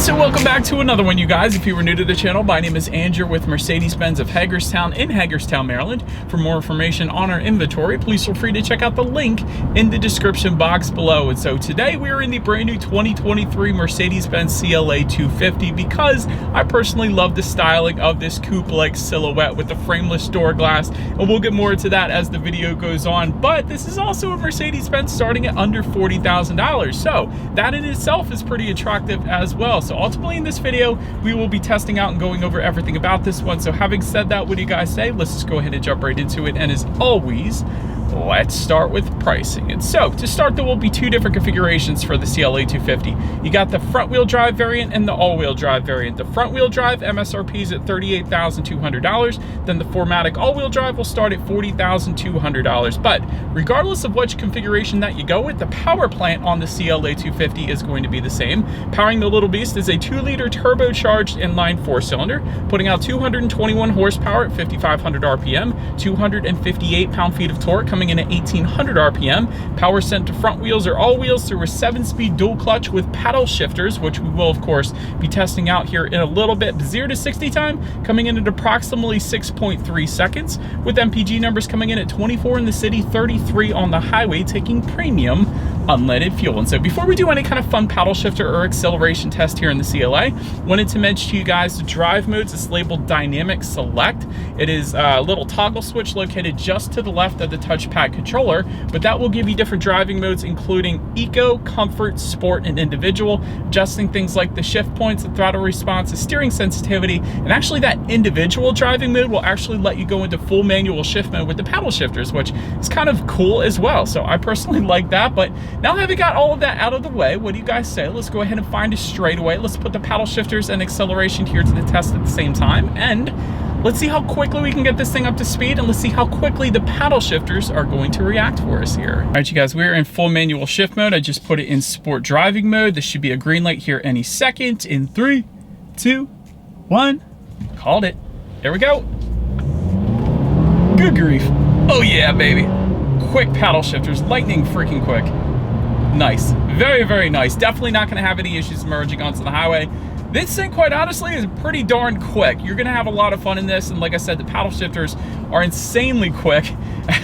Alright, so welcome back to another one, you guys. If you were new to the channel, my name is Andrew with Mercedes-Benz of Hagerstown in Hagerstown, Maryland. For more information on our inventory, please feel free to check out the link in the description box below. And so today we are in the brand new 2023 Mercedes-Benz CLA 250 because I personally love the styling of this coupe-like silhouette with the frameless door glass, and we'll get more into that as the video goes on. But this is also a Mercedes-Benz starting at under $40,000, so that in itself is pretty attractive as well. So ultimately in this video, we will be testing out and going over everything about this one. So having said that, what do you guys say? Let's just go ahead and jump right into it. And as always, let's start with pricing. And so to start, there will be two different configurations for the CLA 250. You got the front wheel drive variant and the all-wheel drive variant. The front wheel drive MSRP is at $38,200. Then the 4MATIC all-wheel drive will start at $40,200. But regardless of which configuration that you go with, the power plant on the CLA 250 is going to be the same. Powering the little beast is a 2-liter turbocharged inline 4-cylinder, putting out 221 horsepower at 5,500 RPM, 258 pound-feet of torque, coming in at 1,800 RPM. Power sent to front wheels or all wheels through a 7-speed dual clutch with paddle shifters, which we will of course be testing out here in a little bit. 0 to 60 time coming in at approximately 6.3 seconds, with MPG numbers coming in at 24 in the city, 33 on the highway, taking premium unleaded fuel. And so before we do any kind of fun paddle shifter or acceleration test here in the CLA, wanted to mention to you guys the drive modes. It's labeled Dynamic Select. It is a little toggle switch located just to the left of the touchpad controller, but that will give you different driving modes, including Eco, Comfort, Sport, and Individual, adjusting things like the shift points, the throttle response, the steering sensitivity, and actually that individual driving mode will actually let you go into full manual shift mode with the paddle shifters, which is kind of cool as well. So I personally like that. But now having got all of that out of the way, what do you guys say? Let's go ahead and find a straightaway. Let's put the paddle shifters and acceleration here to the test at the same time, and let's see how quickly we can get this thing up to speed, and let's see how quickly the paddle shifters are going to react for us here. All right, you guys, we're in full manual shift mode. I just put it in sport driving mode. This should be a green light here any second. In 3, 2, 1, called it. There we go. Good grief. Oh yeah, baby. Quick paddle shifters, lightning freaking quick. Nice, very, very nice. Definitely not gonna have any issues merging onto the highway. This thing, quite honestly, is pretty darn quick. You're gonna have a lot of fun in this, and like I said, the paddle shifters are insanely quick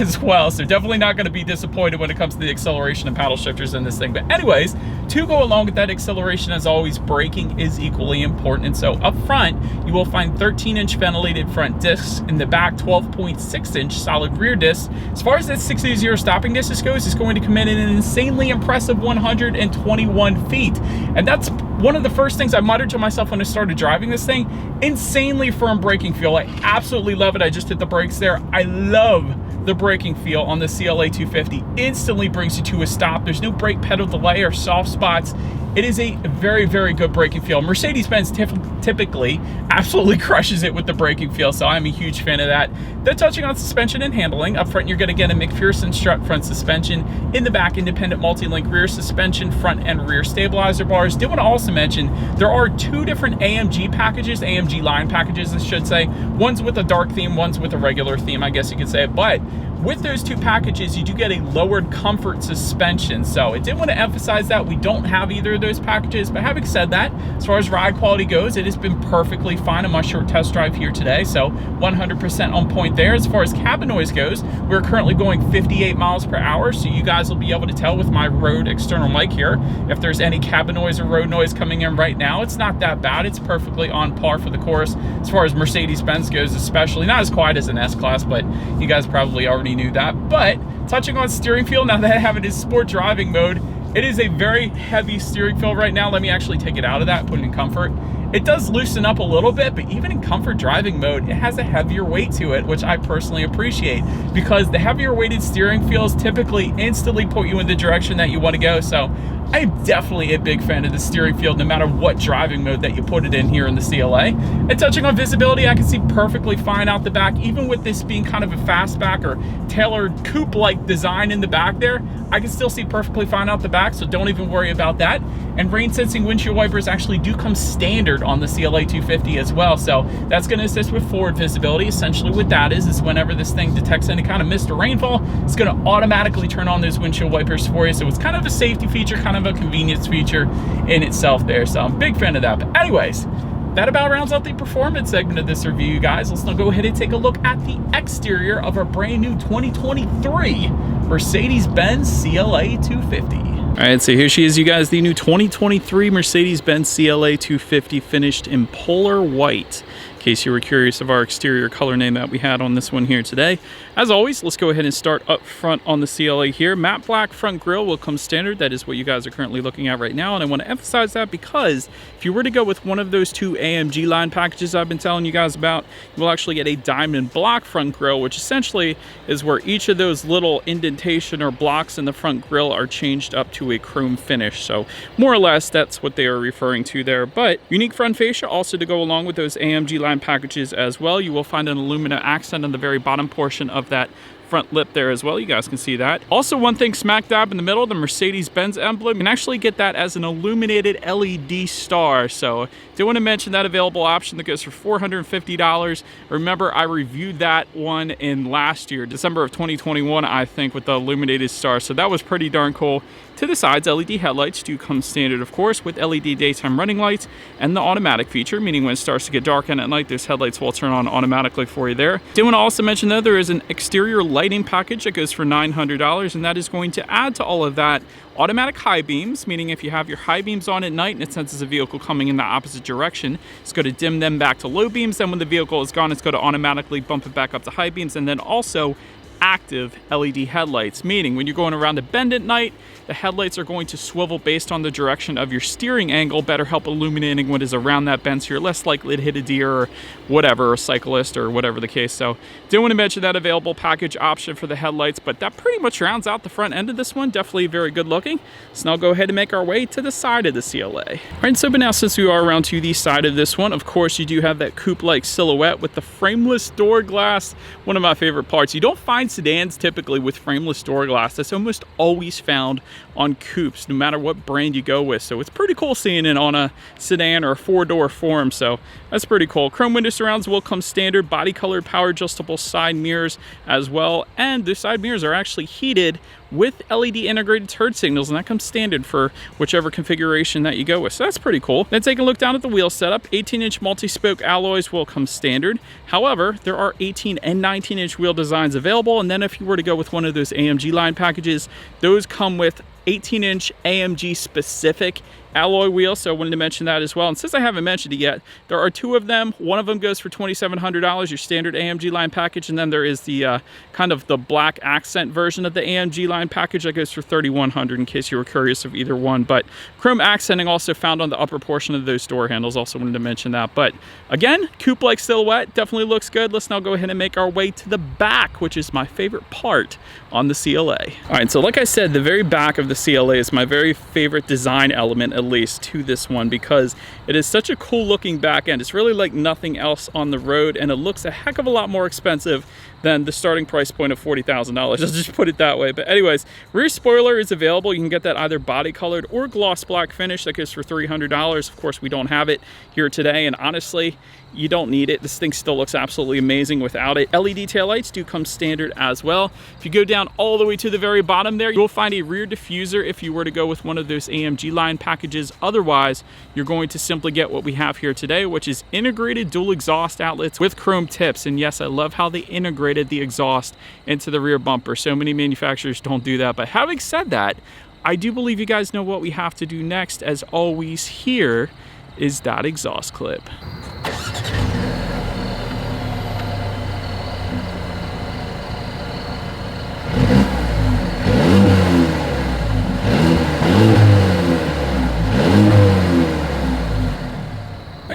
as well, so definitely not gonna be disappointed when it comes to the acceleration and paddle shifters in this thing. But anyways, to go along with that acceleration, as always, braking is equally important. And so up front, you will find 13-inch ventilated front discs. In the back, 12.6-inch solid rear discs. As far as that 6.0 stopping distance goes, it's going to come in at an insanely impressive 121 feet. And that's one of the first things I muttered to myself when I started driving this thing. Insanely firm braking feel. I absolutely love it. I just hit the brakes there. I love the braking feel on the CLA 250. Instantly brings you to a stop. There's no brake pedal delay or soft spots. It is a very, very good braking feel. Mercedes-Benz typically absolutely crushes it with the braking feel, so I'm a huge fan of that. Then touching on suspension and handling, up front you're going to get a McPherson strut front suspension. In the back, independent multi-link rear suspension, front and rear stabilizer bars. Did want to also mention there are two different AMG packages, AMG line packages I should say. One's with a dark theme, one's with a regular theme, I guess you could say. But with those two packages, you do get a lowered comfort suspension. So I did want to emphasize that we don't have either of those packages. But having said that, as far as ride quality goes, it has been perfectly fine on my short test drive here today. So 100% on point there. As far as cabin noise goes, we're currently going 58 miles per hour. So you guys will be able to tell with my Rode external mic here if there's any cabin noise or road noise coming in right now. It's not that bad. It's perfectly on par for the course. As far as Mercedes-Benz goes, especially not as quiet as an S-Class, but you guys probably already knew that. But touching on steering feel, now that I have it in sport driving mode, it is a very heavy steering feel right now. Let me actually take it out of that, put it in comfort. It does loosen up a little bit, but even in comfort driving mode, it has a heavier weight to it, which I personally appreciate, because the heavier weighted steering feels typically instantly put you in the direction that you want to go. So I'm definitely a big fan of the steering feel, no matter what driving mode that you put it in here in the CLA. And touching on visibility, I can see perfectly fine out the back, even with this being kind of a fastback or tailored coupe-like design in the back there. I can still see perfectly fine out the back, so don't even worry about that. And rain sensing windshield wipers actually do come standard on the CLA 250 as well. So that's going to assist with forward visibility. Essentially what that is whenever this thing detects any kind of mist or rainfall, it's going to automatically turn on those windshield wipers for you. So it's kind of a safety feature, kind of a convenience feature in itself there. So I'm a big fan of that. But anyways, that about rounds out the performance segment of this review, you guys. Let's now go ahead and take a look at the exterior of our brand new 2023 Mercedes-Benz CLA 250. All right, so here she is, you guys, the new 2023 Mercedes-Benz CLA 250 finished in polar white. In case you were curious of our exterior color name that we had on this one here today. As always, let's go ahead and start up front on the CLA here. Matte black front grille will come standard. That is what you guys are currently looking at right now. And I want to emphasize that because if you were to go with one of those two AMG line packages I've been telling you guys about, you will actually get a diamond block front grille, which essentially is where each of those little indentation or blocks in the front grille are changed up to a chrome finish. So more or less, that's what they are referring to there. But unique front fascia also to go along with those AMG line packages as well. You will find an aluminum accent on the very bottom portion of that front lip there as well. You guys can see that. Also, one thing smack dab in the middle, the Mercedes-Benz emblem, you can actually get that as an illuminated LED star. So do want to mention that available option that goes for $450. Remember, I reviewed that one in last year, December of 2021, I think, with the illuminated star. So that was pretty darn cool. To the sides, LED headlights do come standard, of course, with LED daytime running lights and the automatic feature, meaning when it starts to get dark and at night, those headlights will turn on automatically for you there. Did want to also mention, though, there is an exterior lighting package that goes for $900, and that is going to add to all of that automatic high beams, meaning if you have your high beams on at night and it senses a vehicle coming in the opposite direction, it's going to dim them back to low beams. Then when the vehicle is gone, it's going to automatically bump it back up to high beams, and then also active LED headlights, meaning when you're going around a bend at night, the headlights are going to swivel based on the direction of your steering angle, better help illuminating what is around that bend, so you're less likely to hit a deer or whatever, a cyclist or whatever the case. So do want to mention that available package option for the headlights, but that pretty much rounds out the front end of this one. Definitely very good looking. So now I'll go ahead and make our way to the side of the CLA. All right, so but now since we are around to the side of this one, of course you do have that coupe-like silhouette with the frameless door glass, one of my favorite parts. You don't find sedans typically with frameless door glass. That's almost always found on coupes, no matter what brand you go with. So it's pretty cool seeing it on a sedan or a four-door form. So that's pretty cool. Chrome window surrounds will come standard, body colored power adjustable side mirrors as well. And the side mirrors are actually heated with LED integrated turn signals, and that comes standard for whichever configuration that you go with. So that's pretty cool. Then take a look down at the wheel setup. 18-inch multi-spoke alloys will come standard. However, there are 18 and 19-inch wheel designs available, and then if you were to go with one of those AMG line packages, those come with 18-inch AMG specific alloy wheels, so I wanted to mention that as well. And since I haven't mentioned it yet, there are two of them. One of them goes for $2,700, your standard AMG line package, and then there is the kind of the black accent version of the AMG line package that goes for $3,100, in case you were curious of either one. But chrome accenting also found on the upper portion of those door handles. Also wanted to mention that. But again, coupe-like silhouette definitely looks good. Let's now go ahead and make our way to the back, which is my favorite part on the CLA. All right, so like I said, the very back of the CLA is my very favorite design element, at least, to this one, because it is such a cool looking back end. It's really like nothing else on the road, and it looks a heck of a lot more expensive than the starting price point of $40,000. I'll just put it that way. But anyways, rear spoiler is available. You can get that either body colored or gloss black finish. That goes for $300. Of course, we don't have it here today, and honestly, you don't need it. This thing still looks absolutely amazing without it. LED taillights do come standard as well. If you go down all the way to the very bottom there, you'll find a rear diffuser if you were to go with one of those AMG line packages. Otherwise, you're going to simply get what we have here today, which is integrated dual exhaust outlets with chrome tips. And yes, I love how they integrated the exhaust into the rear bumper. So many manufacturers don't do that. But having said that, I do believe you guys know what we have to do next. As always, here is that exhaust clip.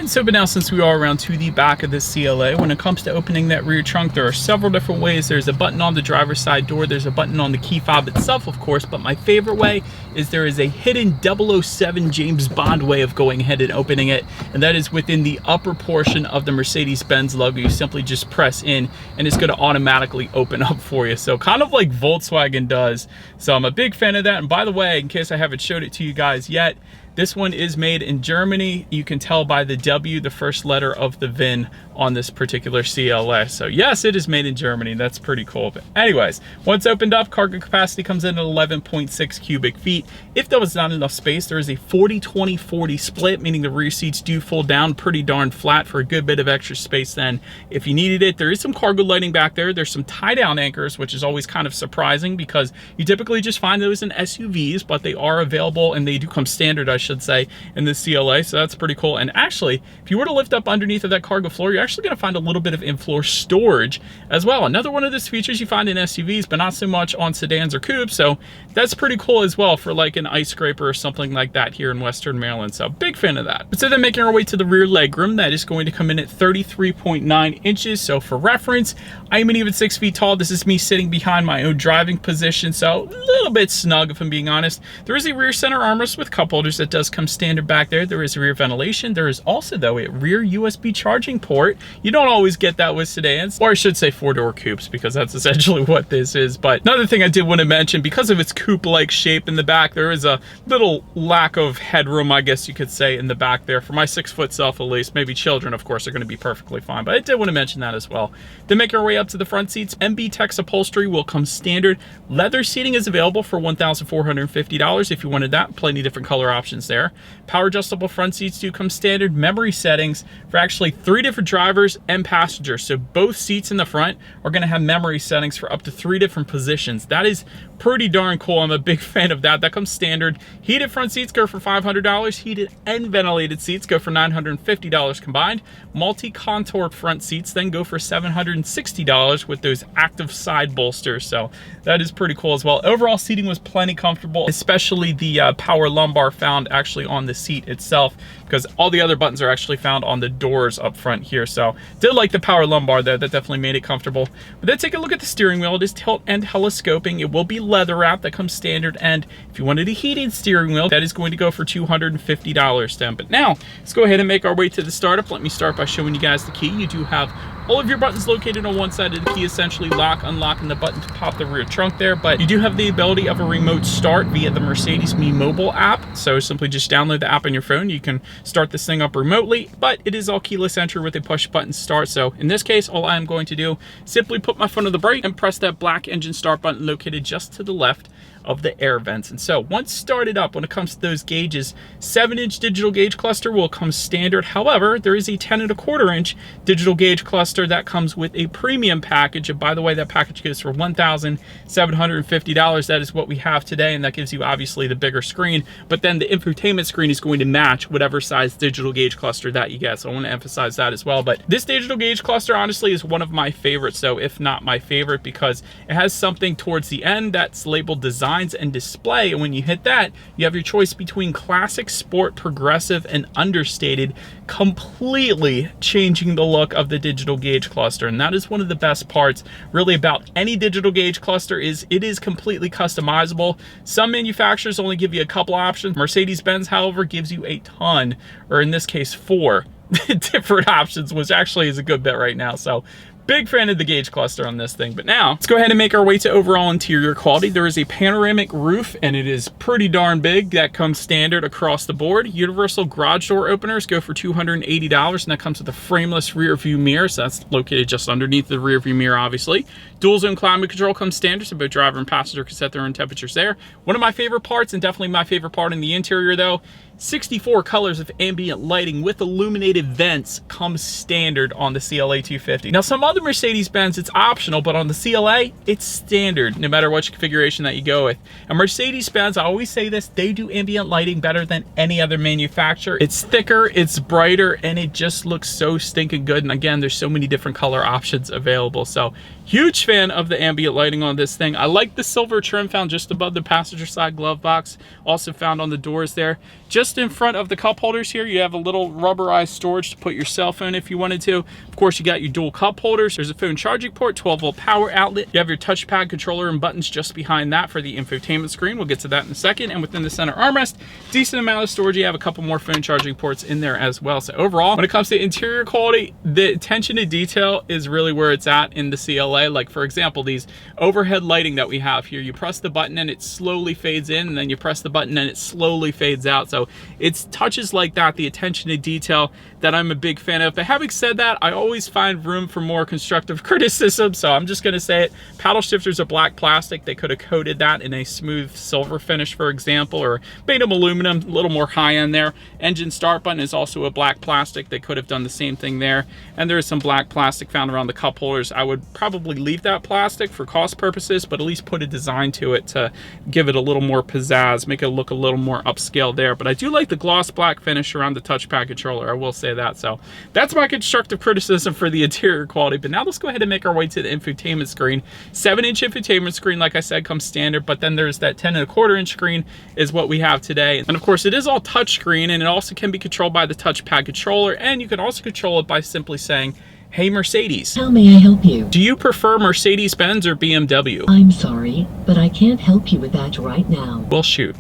So, but now since we are around to the back of this CLA, when it comes to opening that rear trunk, there are several different ways. There's a button on the driver's side door. There's a button on the key fob itself, of course, but my favorite way is there is a hidden 007 James Bond way of going ahead and opening it, and that is within the upper portion of the Mercedes-Benz logo. You simply just press in, and it's going to automatically open up for you. So kind of like Volkswagen does. So I'm a big fan of that. And by the way, in case I haven't showed it to you guys yet, This one is made in Germany. You can tell by the W, the first letter of the VIN on this particular CLA. So yes, it is made in Germany. That's pretty cool. But anyways, once opened up, cargo capacity comes in at 11.6 cubic feet. If there was not enough space, there is a 40-20-40 split, meaning the rear seats do fold down pretty darn flat for a good bit of extra space then if you needed it. There is some cargo lighting back there. There's some tie-down anchors, which is always kind of surprising because you typically just find those in SUVs, but they are available and they do come standard, I should say, in the CLA. So that's pretty cool. And actually, if you were to lift up underneath of that cargo floor, you're actually going to find a little bit of in-floor storage as well. Another one of those features you find in SUVs, but not so much on sedans or coupes. So that's pretty cool as well for like an ice scraper or something like that here in Western Maryland. So big fan of that. So then making our way to the rear legroom, that is going to come in at 33.9 inches. So for reference, I'm an even 6 feet tall. This is me sitting behind my own driving position. So a little bit snug if I'm being honest. There is a rear center armrest with cup holders that does come standard back there. There is rear ventilation. There is also though a rear USB charging port. You don't always get that with sedans, or I should say 4-door coupes, because that's essentially what this is. But another thing I did want to mention, because of its coupe-like shape in the back, there is a little lack of headroom, I guess you could say, in the back there. For my 6-foot self at least, maybe children of course are going to be perfectly fine, but I did want to mention that as well. Then make our way up to the front seats. MB Tex upholstery will come standard. Leather seating is available for $1,450 if you wanted that. Plenty different color options there. Power adjustable front seats do come standard. Memory settings for actually 3 different drivers and passengers. So both seats in the front are going to have memory settings for up to 3 different positions. That is pretty darn cool. I'm a big fan of that. That comes standard. Heated front seats go for $500. Heated and ventilated seats go for $950 combined. Multi-contoured front seats then go for $760 with those active side bolsters. So that is pretty cool as well. Overall seating was plenty comfortable, especially the power lumbar found actually on the seat itself, because all the other buttons are actually found on the doors up front here. So did like the power lumbar there. That definitely made it comfortable. But then take a look at the steering wheel. It is tilt and telescoping. It will be leather wrapped. That comes standard. And if you wanted a heated steering wheel, that is going to go for $250 then. But now let's go ahead and make our way to the startup. Let me start by showing you guys the key. You do have all of your buttons located on one side of the key, essentially lock, unlock, and the button to pop the rear trunk there. But you do have the ability of a remote start via the Mercedes Me mobile app. So simply just download the app on your phone. You can start this thing up remotely, but it is all keyless entry with a push button start. So in this case, all I'm going to do, simply put my foot on the brake and press that black engine start button located just to the left of the air vents. And so once started up, when it comes to those gauges, 7-inch digital gauge cluster will come standard. However, there is a 10.25-inch digital gauge cluster that comes with a premium package. And by the way, that package goes for $1,750. That is what we have today, and that gives you obviously the bigger screen, but then the infotainment screen is going to match whatever size digital gauge cluster that you get. So I want to emphasize that as well. But this digital gauge cluster honestly is one of my favorites, so if not my favorite, because it has something towards the end that's labeled design and display, and when you hit that, you have your choice between classic, sport, progressive, and understated, completely changing the look of the digital gauge cluster. And that is one of the best parts really about any digital gauge cluster, is it is completely customizable. Some manufacturers only give you a couple options. Mercedes-Benz, however, gives you a ton, or in this case 4 different options, which actually is a good bit right now. So big fan of the gauge cluster on this thing. But now let's go ahead and make our way to overall interior quality. There is a panoramic roof, and it is pretty darn big. That comes standard across the board. Universal garage door openers go for $280, and that comes with a frameless rear view mirror. So that's located just underneath the rear view mirror, obviously. Dual zone climate control comes standard, so both driver and passenger can set their own temperatures there. One of my favorite parts, and definitely my favorite part in the interior though, 64 colors of ambient lighting with illuminated vents comes standard on the CLA 250. Now, some other Mercedes-Benz, it's optional, but on the CLA, it's standard, no matter which configuration that you go with. And Mercedes-Benz, I always say this, they do ambient lighting better than any other manufacturer. It's thicker, it's brighter, and it just looks so stinking good. And again, there's so many different color options available. So huge fan of the ambient lighting on this thing. I like the silver trim found just above the passenger side glove box, also found on the doors there. Just in front of the cup holders here, you have a little rubberized storage to put your cell phone if you wanted to. Of course, you got your dual cup holders. There's a phone charging port, 12-volt power outlet. You have your touchpad controller and buttons just behind that for the infotainment screen. We'll get to that in a second. And within the center armrest, decent amount of storage. You have a couple more phone charging ports in there as well. So overall, when it comes to interior quality, the attention to detail is really where it's at in the CLA. Like for example, these overhead lighting that we have here, you press the button and it slowly fades in, and then you press the button and it slowly fades out. So it's touches like that, the attention to detail, that I'm a big fan of. But having said that, I always find room for more constructive criticism, so I'm just going to say it. Paddle shifters are black plastic. They could have coated that in a smooth silver finish, for example, or made them aluminum, a little more high end there. Engine start button is also a black plastic. They could have done the same thing there. And there is some black plastic found around the cup holders. I would probably leave that plastic for cost purposes, but at least put a design to it to give it a little more pizzazz, make it look a little more upscale there. But I do like the gloss black finish around the touchpad controller, I will say that. So that's my constructive criticism for the interior quality. But now let's go ahead and make our way to the infotainment screen. 7-inch infotainment screen, like I said, comes standard, but then there's that 10.25-inch screen is what we have today. And of course, it is all touchscreen, and it also can be controlled by the touchpad controller, and you can also control it by simply saying, "Hey Mercedes, how may I help you? Do you prefer Mercedes-Benz or BMW?" I'm sorry, but I can't help you with that right now. Well, shoot.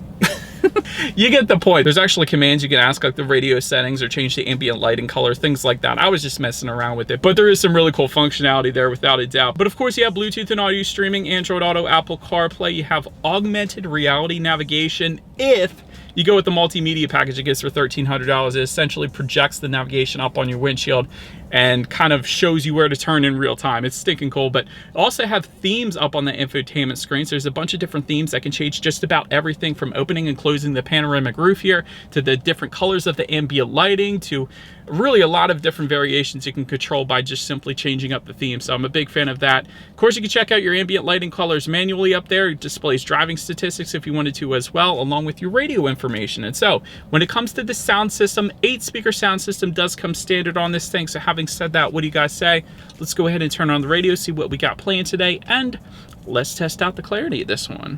You get the point. There's actually commands you can ask, like the radio settings or change the ambient lighting color, things like that. I was just messing around with it, but there is some really cool functionality there without a doubt. But of course, you have Bluetooth and audio streaming, Android Auto, Apple CarPlay. You have augmented reality navigation. If you go with the multimedia package it gets for $1,300, it essentially projects the navigation up on your windshield and kind of shows you where to turn in real time. It's stinking cool. But also have themes up on the infotainment screen. So there's a bunch of different themes that can change just about everything from opening and closing the panoramic roof here, to the different colors of the ambient lighting, to really a lot of different variations you can control by just simply changing up the theme. So I'm a big fan of that. Of course, you can check out your ambient lighting colors manually up there. It displays driving statistics if you wanted to as well, along with your radio information. And so when it comes to the sound system, 8-speaker sound system does come standard on this thing. So having said that, what do you guys say? Let's go ahead and turn on the radio, see what we got playing today, and let's test out the clarity of this one.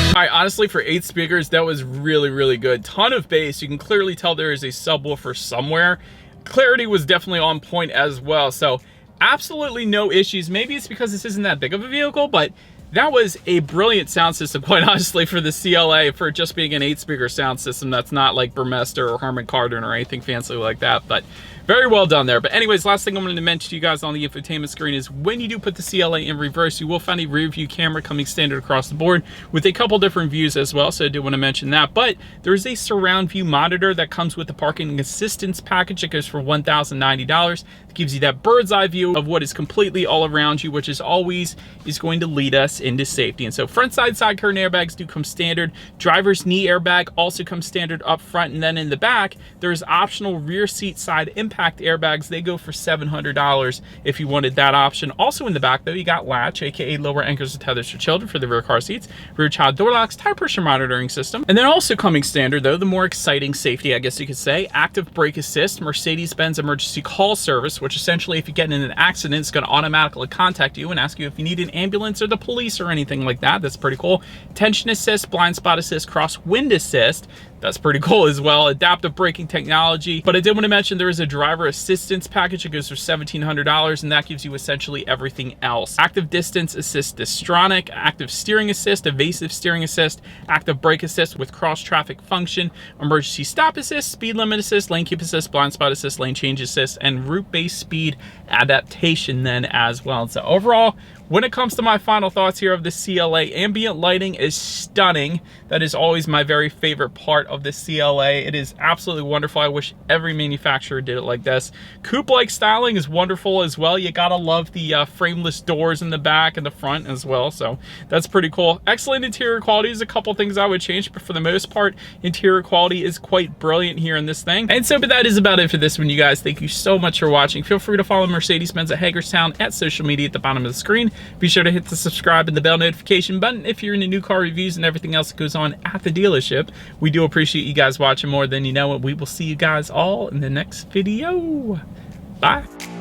All right, honestly, for 8 speakers, that was really, really good. Ton of bass. You can clearly tell there is a subwoofer somewhere. Clarity was definitely on point as well. So absolutely no issues. Maybe it's because this isn't that big of a vehicle, but that was a brilliant sound system, quite honestly, for the CLA, for just being an 8-speaker sound system. That's not like Burmester or Harman Kardon or anything fancy like that, but very well done there. But anyways, last thing I'm going to mention to you guys on the infotainment screen is when you do put the CLA in reverse, you will find a rear view camera coming standard across the board with a couple different views as well. So I do want to mention that. But there is a surround view monitor that comes with the parking assistance package. It goes for $1,090. It gives you that bird's eye view of what is completely all around you, which is always going to lead us into safety. And so front side curtain airbags do come standard. Driver's knee airbag also comes standard up front. And then in the back, there's optional rear seat side impact airbags. They go for $700 if you wanted that option. Also in the back though, you got latch, aka lower anchors and tethers for children for the rear car seats, rear child door locks, tire pressure monitoring system. And then also coming standard though, the more exciting safety, I guess you could say, active brake assist, Mercedes-Benz emergency call service, which essentially if you get in an accident, it's going to automatically contact you and ask you if you need an ambulance or the police or anything like that. That's pretty cool. Tension assist, blind spot assist, cross wind assist. That's pretty cool as well. Adaptive braking technology. But I did want to mention there is a driver assistance package. It goes for $1,700, and that gives you essentially everything else. Active distance assist Distronic, active steering assist, evasive steering assist, active brake assist with cross traffic function, emergency stop assist, speed limit assist, lane keep assist, blind spot assist, lane change assist, and route-based speed adaptation then as well. So overall, when it comes to my final thoughts here of the CLA, ambient lighting is stunning. That is always my very favorite part of the CLA. It is absolutely wonderful. I wish every manufacturer did it like this. Coupe-like styling is wonderful as well. You gotta love the frameless doors in the back and the front as well. So that's pretty cool. Excellent interior quality. There's a couple things I would change, but for the most part, interior quality is quite brilliant here in this thing. And so, but that is about it for this one, you guys. Thank you so much for watching. Feel free to follow Mercedes-Benz at Hagerstown at social media at the bottom of the screen. Be sure to hit the subscribe and the bell notification button if you're into new car reviews and everything else that goes on at the dealership. We do appreciate you guys watching more than you know, and we will see you guys all in the next video. Bye.